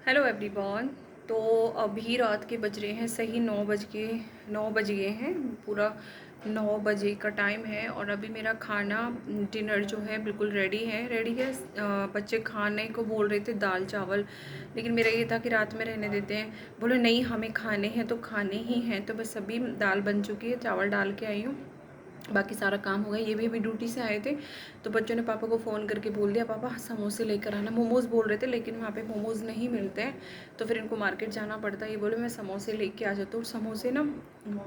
Hello everyone. तो अभी रात के बज रहे हैं सही 9 बज गए हैं। पूरा 9 बजे का टाइम है और अभी मेरा खाना डिनर जो है बिल्कुल रेडी है। बच्चे खाने को बोल रहे थे दाल चावल, लेकिन मेरा ये था कि रात में रहने देते हैं। बोले नहीं हमें खाने हैं तो खाने ही हैं, तो बस अभी दाल बन चुकी है, चावल डाल के आई हूँ, बाकी सारा काम हो गया। ये भी अभी ड्यूटी से आए थे तो बच्चों ने पापा को फ़ोन करके बोल दिया पापा समोसे लेकर आना। मोमोज़ बोल रहे थे लेकिन वहाँ पे मोमोज़ नहीं मिलते हैं, तो फिर इनको मार्केट जाना पड़ता है। ये बोले मैं समोसे लेके आ जाता हूँ। समोसे ना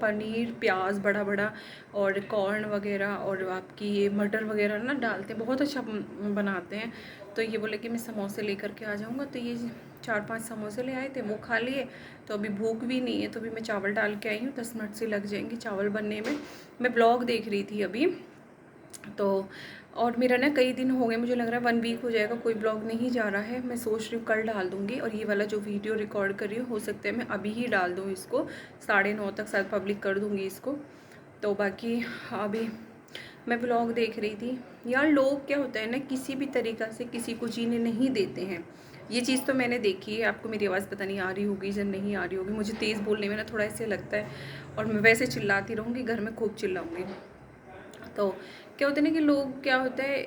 पनीर प्याज बड़ा बड़ा और कॉर्न वगैरह और आपकी ये मटर वगैरह ना डालते हैं, बहुत अच्छा बनाते हैं। तो ये बोले कि मैं समोसे लेकर के आ जाऊँगा, तो ये 4-5 समोसे ले आए थे, वो खा लिए। तो अभी भूख भी नहीं है, तो अभी मैं चावल डाल के आई हूँ, 10 मिनट से लग जाएंगे चावल बनने में। मैं ब्लॉग देख रही थी अभी तो, और मेरा ना कई दिन हो गए, मुझे लग रहा है 1 वीक हो जाएगा कोई ब्लॉग नहीं जा रहा है। मैं सोच रही हूँ कल डाल दूँगी, और ये वाला जो वीडियो रिकॉर्ड कर रही हूँ हो सकता है मैं अभी ही डाल दूँ इसको, 9:30 तक शायद पब्लिक कर दूँगी इसको। तो बाकी अभी मैं ब्लॉग देख रही थी। यार लोग क्या होता है ना, किसी भी तरीक़ा से किसी को जीने नहीं देते हैं। ये चीज़ तो मैंने देखी है। आपको मेरी आवाज़ पता नहीं आ रही होगी या नहीं आ रही होगी, मुझे तेज़ बोलने में ना थोड़ा ऐसे लगता है, और मैं वैसे चिल्लाती रहूँगी, घर में खूब चिल्लाऊँगी। तो क्या होता है ना कि लोग क्या होता है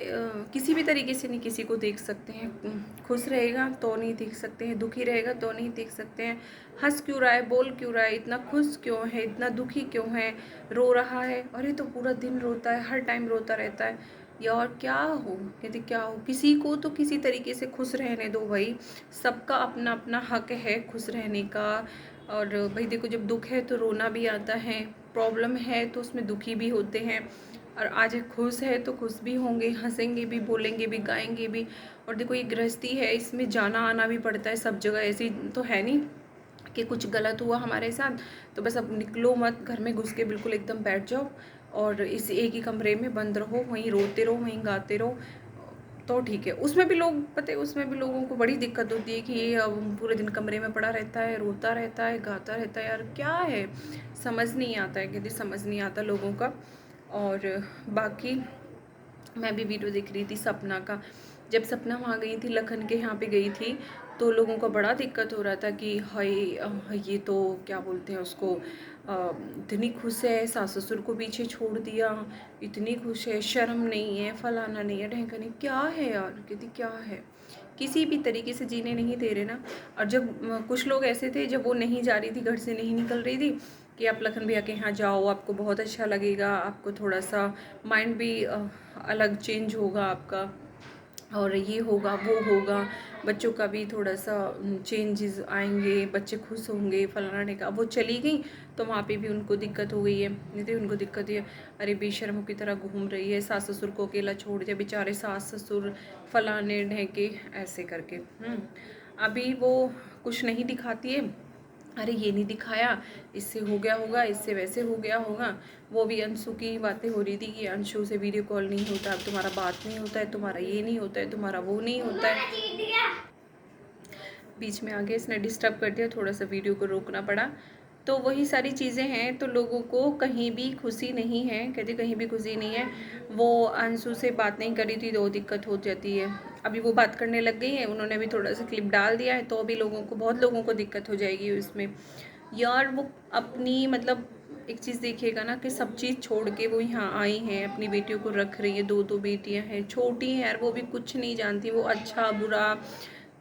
किसी भी तरीके से नहीं किसी को देख सकते हैं। खुश रहेगा तो नहीं देख सकते हैं, दुखी रहेगा तो नहीं देख सकते हैं। हंस क्यों रहा है, बोल क्यों रहा है, इतना खुश क्यों है, इतना दुखी क्यों है, रो रहा है, अरे तो पूरा दिन रोता है, हर टाइम रोता रहता है। यार क्या हो, यदि क्या हो, किसी को तो किसी तरीके से खुश रहने दो भाई। सबका अपना अपना हक है खुश रहने का। और भाई देखो, जब दुख है तो रोना भी आता है, प्रॉब्लम है तो उसमें दुखी भी होते हैं, और आज खुश है तो खुश भी होंगे, हंसेंगे भी, बोलेंगे भी, गाएंगे भी। और देखो ये गृहस्थी है, इसमें जाना आना भी पड़ता है सब जगह। ऐसी तो है नहीं कि कुछ गलत हुआ हमारे साथ तो बस अब निकलो मत, घर में घुस के बिल्कुल एकदम बैठ जाओ और इस एक ही कमरे में बंद रहो, वहीं रोते रहो, वहीं गाते रहो, तो ठीक है। उसमें भी लोग पता है, उसमें भी लोगों को बड़ी दिक्कत होती है कि ये अब पूरे दिन कमरे में पड़ा रहता है, रोता रहता है, गाता रहता है। यार क्या है, समझ नहीं आता है, कहते समझ नहीं आता लोगों का। और बाकी मैं भी वीडियो देख रही थी सपना का। जब सपना वहाँ गई थी, लखन के यहाँ पे गई थी, तो लोगों को बड़ा दिक्कत हो रहा था कि हाय ये तो क्या बोलते हैं उसको, इतनी खुश है, सास ससुर को पीछे छोड़ दिया, इतनी खुश है, शर्म नहीं है, फलाना नहीं है, ढेंका नहीं। क्या है यार, कहती क्या है, किसी भी तरीके से जीने नहीं दे रहे ना। और जब कुछ लोग ऐसे थे, जब वो नहीं जा रही थी, घर से नहीं निकल रही थी, कि आप लखन भैया के यहाँ जाओ, आपको बहुत अच्छा लगेगा, आपको थोड़ा सा माइंड भी अलग चेंज होगा आपका, और ये होगा वो होगा, बच्चों का भी थोड़ा सा चेंजेस आएंगे, बच्चे खुश होंगे, फलाना ने कहा। वो चली गई तो वहाँ पे भी उनको दिक्कत हो गई है, नहीं तो उनको दिक्कत है, अरे बेशर्मों की तरह घूम रही है, सास ससुर को अकेला छोड़ दिया, बेचारे सास ससुर फलाने ढेके ऐसे करके। अभी वो कुछ नहीं दिखाती है, अरे ये नहीं दिखाया, इससे हो गया होगा, इससे वैसे हो गया होगा। वो भी अंशु की बातें हो रही थी कि अंशु से वीडियो कॉल नहीं होता, अब तुम्हारा बात नहीं होता है, तुम्हारा ये नहीं होता है, तुम्हारा वो नहीं होता है। बीच में आगे इसने डिस्टर्ब कर दिया, थोड़ा सा वीडियो को रोकना पड़ा। तो वही सारी चीज़ें हैं। तो लोगों को कहीं भी खुशी नहीं है, कहते कहीं भी खुशी नहीं है। वो अंशु से बात नहीं करी थी तो दिक्कत हो जाती है, अभी वो बात करने लग गई है, उन्होंने भी थोड़ा सा क्लिप डाल दिया है, तो अभी लोगों को, बहुत लोगों को दिक्कत हो जाएगी इसमें। यार वो अपनी मतलब एक चीज़ देखिएगा ना कि सब चीज़ छोड़ के वो यहाँ आई हैं, अपनी बेटियों को रख रही है, 2 बेटियां हैं, छोटी हैं यार, वो भी कुछ नहीं जानती, वो अच्छा बुरा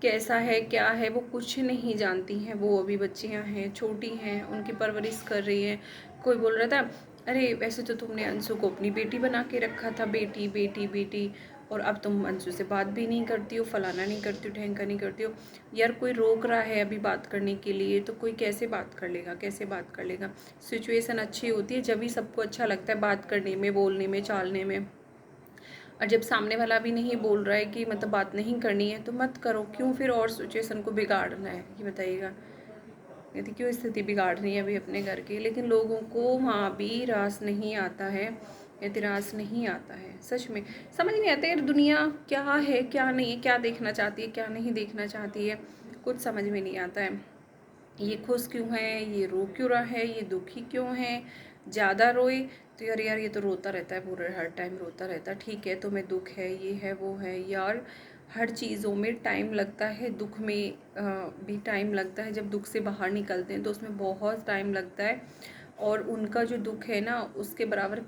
कैसा है क्या है वो कुछ नहीं जानती हैं। वो अभी बच्चियां हैं, छोटी हैं, उनकी परवरिश कर रही हैं। कोई बोल रहा था अरे वैसे तो तुमने अंशु को अपनी बेटी बना के रखा था, बेटी बेटी बेटी, और अब तुम अंशु से बात भी नहीं करती हो, फलाना नहीं करती हो, ढेंका नहीं करती हो। यार कोई रोक रहा है अभी बात करने के लिए, तो कोई कैसे बात कर लेगा, कैसे बात कर लेगा। सिचुएशन अच्छी होती है जब भी सबको अच्छा लगता है बात करने में, बोलने में, चालने में। और जब सामने वाला भी नहीं बोल रहा है कि मतलब बात नहीं करनी है, तो मत करो, क्यों फिर और सिचुएशन को बिगाड़ना है, ये बताइएगा। यदि क्यों स्थिति बिगाड़नी है अभी अपने घर की। लेकिन लोगों को वहाँ भी रास नहीं आता है, एतराज़ नहीं आता है, सच में समझ नहीं आता यार, दुनिया क्या है क्या नहीं है, क्या देखना चाहती है क्या नहीं देखना चाहती है, कुछ समझ में नहीं आता है। ये खुश क्यों है, ये रो क्यों रहा है, ये दुखी क्यों है। ज़्यादा रोए तो यार यार ये तो रोता रहता है, पूरे हर टाइम रोता रहता है, ठीक है तुम्हें दुख है, ये है वो है। यार हर चीज़ों में टाइम लगता है, दुख में भी टाइम लगता है। जब दुख से बाहर निकलते हैं तो उसमें बहुत टाइम लगता है, और उनका जो दुख है ना उसके बराबर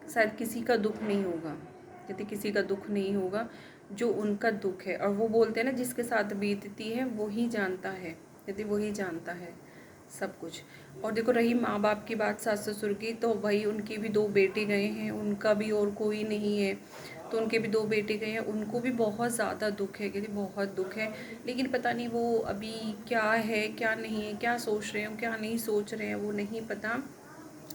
शायद किसी का दुख नहीं होगा, यदि किसी का दुख नहीं होगा जो उनका दुख है। और वो बोलते हैं ना, जिसके साथ बीतती है वही जानता है, यदि वही जानता है सब कुछ। और देखो रही माँ बाप की बात, सास ससुर की, तो वही उनकी भी 2 बेटे गए हैं, उनका भी और कोई नहीं है, तो उनके भी 2 बेटे गए हैं, उनको भी बहुत ज़्यादा दुख है, कहती बहुत दुख है। लेकिन पता नहीं वो अभी क्या है क्या नहीं है, क्या सोच रहे हैं क्या नहीं सोच रहे हैं, वो नहीं पता।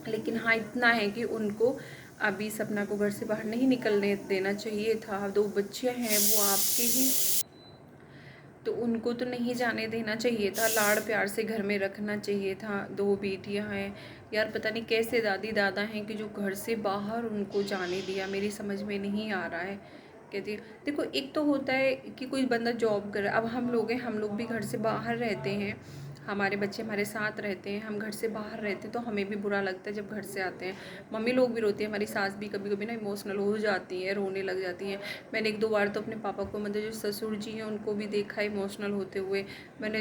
लेकिन हाँ इतना है कि उनको अभी सपना को घर से बाहर नहीं निकलने देना चाहिए था। 2 बच्चे हैं वो आपके ही, तो उनको तो नहीं जाने देना चाहिए था, लाड़ प्यार से घर में रखना चाहिए था। 2 बेटियां हैं यार, पता नहीं कैसे दादी दादा हैं कि जो घर से बाहर उनको जाने दिया, मेरी समझ में नहीं आ रहा है। कहती देखो, एक तो होता है कि कोई बंदा जॉब करे, अब हम लोग हैं, हम लोग भी घर से बाहर रहते हैं, हमारे बच्चे हमारे साथ रहते हैं, हम घर से बाहर रहते हैं तो हमें भी बुरा लगता है जब घर से आते हैं। मम्मी लोग भी रोती है, हमारी सास भी कभी कभी ना इमोशनल हो जाती है, रोने लग जाती हैं। मैंने 1-2 बार तो अपने पापा को, मतलब जो ससुर जी हैं उनको भी देखा इमोशनल होते हुए। मैंने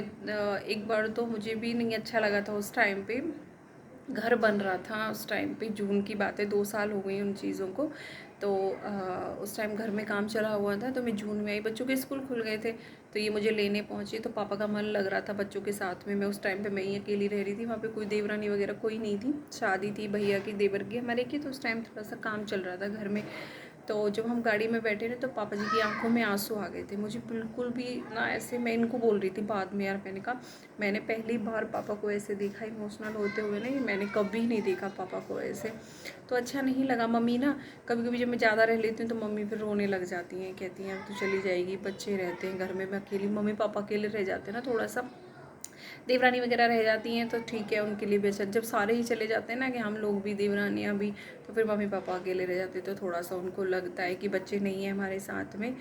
एक बार तो मुझे भी नहीं अच्छा लगा था, उस टाइम पे घर बन रहा था, उस टाइम पे जून की बात है, 2 साल हो गई उन चीज़ों को। तो उस टाइम घर में काम चला हुआ था, तो मैं जून में आई, बच्चों के स्कूल खुल गए थे, तो ये मुझे लेने पहुँचे। तो पापा का मन लग रहा था बच्चों के साथ में, मैं उस टाइम पे मैं ही अकेली रह रही थी, वहाँ पे कोई देवरानी वगैरह कोई नहीं थी, शादी थी भैया की, देवर की, हमारे की, तो उस टाइम थोड़ा सा काम चल रहा था घर में। तो जब हम गाड़ी में बैठे ना तो पापा जी की आंखों में आंसू आ गए थे, मुझे बिल्कुल भी ना ऐसे, मैं इनको बोल रही थी बाद में, यार मैंने कहा मैंने पहली बार पापा को ऐसे देखा इमोशनल होते हुए, नहीं मैंने कभी नहीं देखा पापा को ऐसे, तो अच्छा नहीं लगा। मम्मी ना कभी कभी जब मैं ज़्यादा रह लेती हूँ तो मम्मी फिर रोने लग जाती हैं, कहती हैं अब तो चली जाएगी, बच्चे रहते हैं घर में, मैं अकेली, मम्मी पापा अकेले रह जाते हैं ना, थोड़ा सा देवरानी वगैरह रह जाती हैं तो ठीक है उनके लिए भी अच्छा। जब सारे ही चले जाते हैं ना कि हम लोग भी देवरानियाँ भी, तो फिर मम्मी पापा अकेले रह जाते, तो थोड़ा सा उनको लगता है कि बच्चे नहीं हैं हमारे साथ में।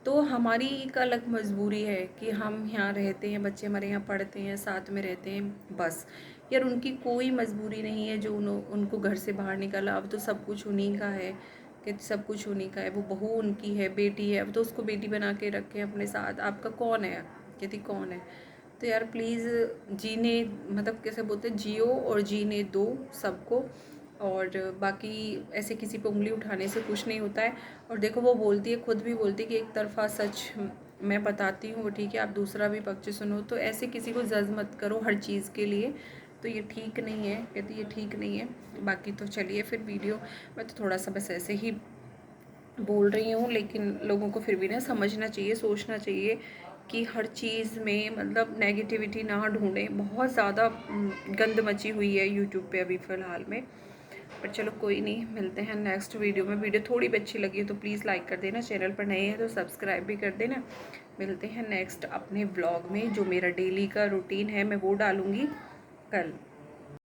तो हमारी एक अलग मजबूरी है कि हम यहाँ रहते हैं, बच्चे हमारे यहाँ पढ़ते हैं, साथ में रहते हैं, बस। यार उनकी कोई मजबूरी नहीं है जो उनको घर से बाहर निकाला, अब तो सब कुछ उन्हीं का है, कि सब कुछ उन्हीं का है। वो बहू उनकी है, बेटी है, अब तो उसको बेटी बना के रखें अपने साथ, आपका कौन है, कहती कौन है। तो यार प्लीज़ जीने, मतलब कैसे बोलते हैं, जियो और जीने दो सबको, और बाकी ऐसे किसी पे उंगली उठाने से कुछ नहीं होता है। और देखो वो बोलती है, खुद भी बोलती है कि एक तरफा सच मैं बताती हूँ, वो ठीक है, आप दूसरा भी पक्ष सुनो, तो ऐसे किसी को जज मत करो हर चीज़ के लिए, तो ये ठीक नहीं है, कहती ये ठीक नहीं है। बाकी तो चलिए फिर वीडियो, मैं तो थोड़ा सा बस ऐसे ही बोल रही हूँ, लेकिन लोगों को फिर भी ना समझना चाहिए, सोचना चाहिए कि हर चीज़ में मतलब नेगेटिविटी ना ढूंढें। बहुत ज़्यादा गंद मची हुई है यूट्यूब पे अभी फ़िलहाल में, पर चलो कोई नहीं, मिलते हैं नेक्स्ट वीडियो में। वीडियो थोड़ी भी अच्छी लगी है तो प्लीज़ लाइक कर देना, चैनल पर नए हैं तो सब्सक्राइब भी कर देना। मिलते हैं नेक्स्ट अपने व्लॉग में, जो मेरा डेली का रूटीन है मैं वो डालूँगी कल।